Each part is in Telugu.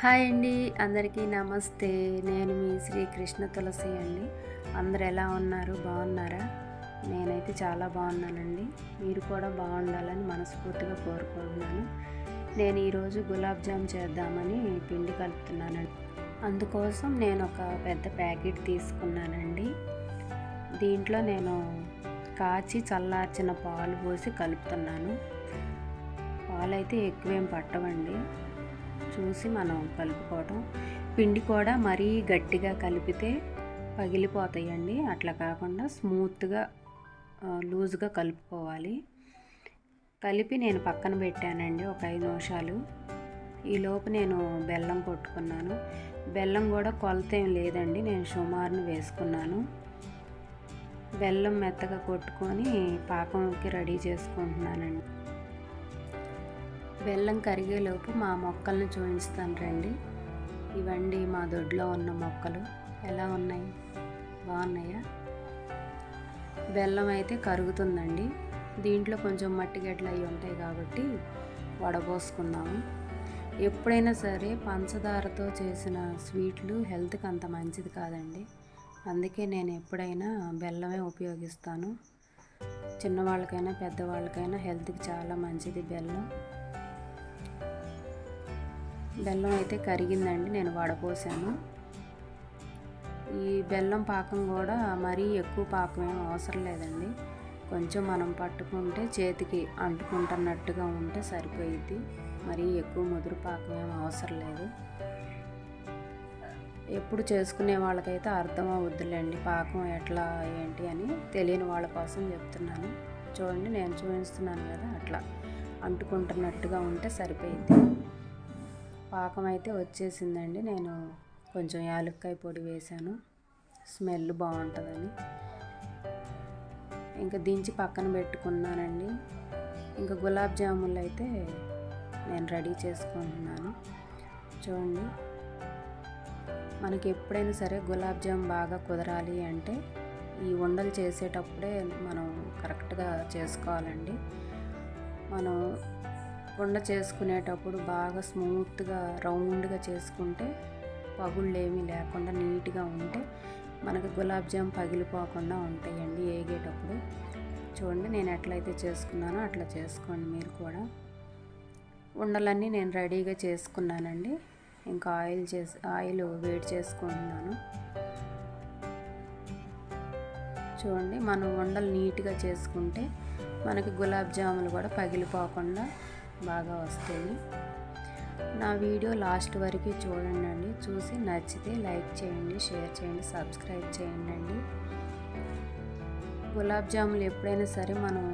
హాయ్ అండి, అందరికీ నమస్తే. నేను మీ శ్రీ కృష్ణ తులసి అండి. అందరు ఎలా ఉన్నారు? బాగున్నారా? నేనైతే చాలా బాగున్నానండి. మీరు కూడా బాగుండాలని మనస్ఫూర్తిగా కోరుకుంటున్నాను. నేను ఈరోజు గులాబ్ జామ్ చేద్దామని పిండి కలుపుతున్నానండి. అందుకోసం నేను ఒక పెద్ద ప్యాకెట్ తీసుకున్నానండి. దీంట్లో నేను కాచి చల్లార్చిన పాలు పోసి కలుపుతున్నాను. పాలు అయితే ఎక్కువేం పట్టవండి, చూసి మనం కలుపుకోవటం. పిండి కూడా మరీ గట్టిగా కలిపితే పగిలిపోతాయండి. అట్లా కాకుండా స్మూత్గా లూజ్గా కలుపుకోవాలి. కలిపి నేను పక్కన పెట్టానండి ఒక 5 నిమిషాలు. ఈలోపు నేను బెల్లం కొట్టుకున్నాను. బెల్లం కూడా కొలత ఏం లేదండి, నేను సుమారుని వేసుకున్నాను. బెల్లం మెత్తగా కొట్టుకొని పాకంకి రెడీ చేసుకుంటున్నానండి. బెల్లం కరిగేలోపు మా మొక్కలను చూపిస్తాను రండి. ఇవండి మా దొడ్లో ఉన్న మొక్కలు. ఎలా ఉన్నాయి? బాగున్నాయా? బెల్లం అయితే కరుగుతుందండి. దీంట్లో కొంచెం మట్టి గడ్డలు అవి ఉంటాయి కాబట్టి వడపోసుకుందాము. ఎప్పుడైనా సరే పంచదారతో చేసిన స్వీట్లు హెల్త్కి అంత మంచిది కాదండి. అందుకే నేను ఎప్పుడైనా బెల్లమే ఉపయోగిస్తాను. చిన్నవాళ్ళకైనా పెద్దవాళ్ళకైనా హెల్త్కి చాలా మంచిది బెల్లం. బెల్లం అయితే కరిగిందండి, నేను వడపోసాను. ఈ బెల్లం పాకం కూడా మరీ ఎక్కువ పాకం ఏం అవసరం లేదండి. కొంచెం మనం పట్టుకుంటే చేతికి అంటుకుంటున్నట్టుగా ఉంటే సరిపోయిద్ది. మరీ ఎక్కువ ముదురు పాకం ఏం అవసరం లేదు. ఎప్పుడు చేసుకునే వాళ్ళకైతే అర్థం అవుద్దులేండి పాకం ఎట్లా ఏంటి అని. తెలియని వాళ్ళ కోసం చెప్తున్నాను. చూడండి, నేను చూపిస్తున్నాను కదా, అట్లా అంటుకుంటున్నట్టుగా ఉంటే సరిపోయిద్ది. పాకం అయితే వచ్చేసిందండి. నేను కొంచెం యాలక్కాయ పొడి వేశాను, స్మెల్ బాగుంటుందని. ఇంకా దించి పక్కన పెట్టుకున్నానండి. ఇంకా గులాబ్ జాములు అయితే నేను రెడీ చేసుకుంటున్నాను. చూడండి, మనకి ఎప్పుడైనా సరే గులాబ్ జామ్ బాగా కుదరాలి అంటే ఈ ఉండలు చేసేటప్పుడే మనం కరెక్ట్గా చేసుకోవాలండి. మనం ఉండ చేసుకునేటప్పుడు బాగా స్మూత్గా రౌండ్గా చేసుకుంటే పగుళ్ళు ఏమీ లేకుండా నీట్గా ఉంటే మనకి గులాబ్ జామ్ పగిలిపోకుండా ఉంటాయండి ఏగేటప్పుడు. చూడండి, నేను ఎట్లయితే చేసుకున్నానో అట్లా చేసుకోండి మీరు కూడా. ఉండలన్నీ నేను రెడీగా చేసుకున్నానండి. ఇంకా ఆయిల్ వేడి చేసుకుంటున్నాను. చూడండి, మనం ఉండలు నీట్గా చేసుకుంటే మనకి గులాబ్ జాములు కూడా పగిలిపోకుండా బాగా వస్తాయి. నా వీడియో లాస్ట్ వరకు చూడండి. చూసి నచ్చితే లైక్ చేయండి, షేర్ చేయండి, సబ్స్క్రైబ్ చేయండి. గులాబ్ జాములు ఎప్పుడైనా సరే మనం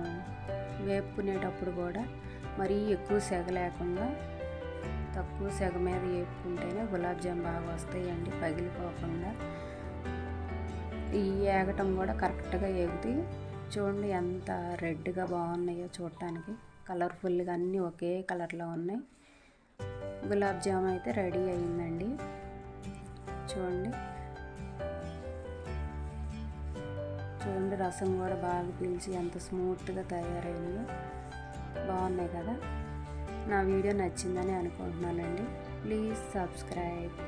వేపుకునేటప్పుడు కూడా మరీ ఎక్కువ సెగ లేకుండా తక్కువ సెగ మీద వేపుకుంటేనే గులాబ్ జామ్ బాగా వస్తాయండి, పగిలిపోకుండా. ఈ ఏగటం కూడా కరెక్ట్గా ఏగుతాయి. చూడండి ఎంత రెడ్గా బాగున్నాయో చూడటానికి. కలర్ఫుల్గా అన్నీ ఒకే కలర్లో ఉన్నాయి. గులాబ్ జామ్ అయితే రెడీ అయిందండి. చూడండి, రసం కూడా బాగా పీల్చి ఎంత స్మూత్గా తయారైందో. బాగున్నాయి కదా. నా వీడియో నచ్చిందని అనుకుంటున్నానండి. Please subscribe.